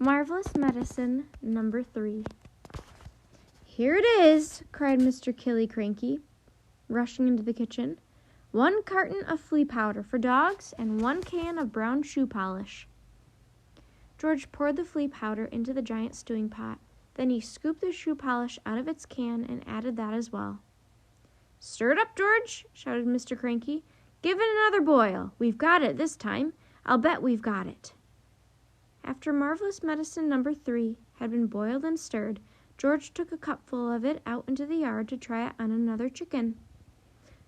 Marvelous Medicine number 3. Here it is, cried Mr. Killycranky, rushing into the kitchen. 1 carton of flea powder for dogs and 1 can of brown shoe polish. George poured the flea powder into the giant stewing pot. Then he scooped the shoe polish out of its can and added that as well. Stir it up, George, shouted Mr. Cranky. Give it another boil. We've got it this time. I'll bet we've got it. After Marvelous Medicine number 3 had been boiled and stirred, George took a cupful of it out into the yard to try it on another chicken.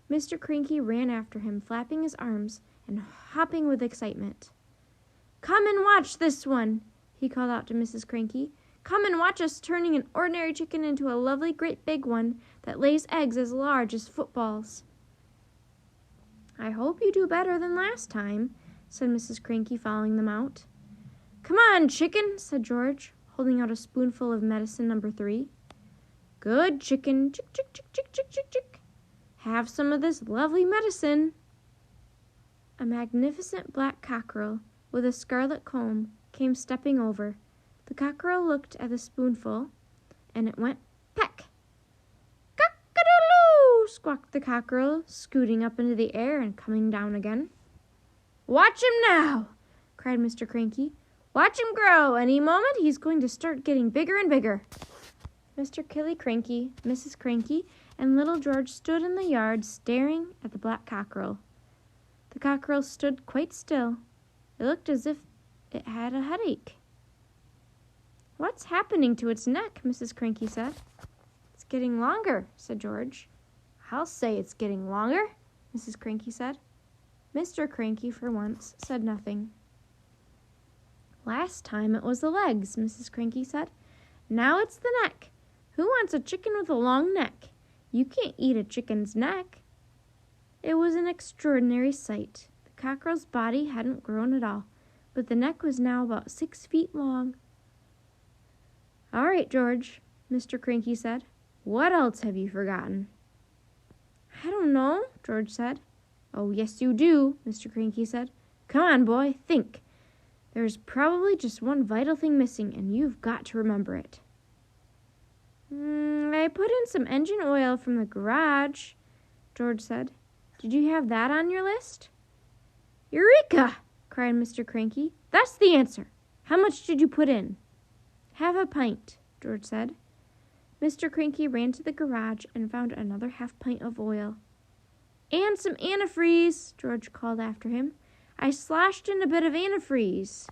Mr. Cranky ran after him, flapping his arms and hopping with excitement. Come and watch this one, he called out to Mrs. Cranky. Come and watch us turning an ordinary chicken into a lovely great big one that lays eggs as large as footballs. I hope you do better than last time, said Mrs. Cranky, following them out. Come on, chicken, said George, holding out a spoonful of medicine number 3. Good chicken, chick, chick, chick, chick, chick, chick, chick. Have some of this lovely medicine. A magnificent black cockerel with a scarlet comb came stepping over. The cockerel looked at the spoonful, and it went peck. Cock-a-doodle-oo, squawked the cockerel, scooting up into the air and coming down again. Watch him now, cried Mr. Cranky. Watch him grow. Any moment he's going to start getting bigger and bigger. Mr. Killycranky, Mrs. Cranky, and little George stood in the yard staring at the black cockerel. The cockerel stood quite still. It looked as if it had a headache. What's happening to its neck? Mrs. Cranky said. It's getting longer, said George. I'll say it's getting longer, Mrs. Cranky said. Mr. Cranky, for once, said nothing. Last time it was the legs, Mrs. Cranky said. Now it's the neck. Who wants a chicken with a long neck? You can't eat a chicken's neck. It was an extraordinary sight. The cockerel's body hadn't grown at all, but the neck was now about 6 feet long. All right, George, Mr. Cranky said. What else have you forgotten? I don't know, George said. Oh, yes, you do, Mr. Cranky said. Come on, boy, think. There's probably just one vital thing missing, and you've got to remember it. I put in some engine oil from the garage, George said. Did you have that on your list? Eureka! Cried Mr. Cranky. That's the answer. How much did you put in? Half a pint, George said. Mr. Cranky ran to the garage and found another half pint of oil. And some antifreeze, George called after him. I sloshed in a bit of antifreeze.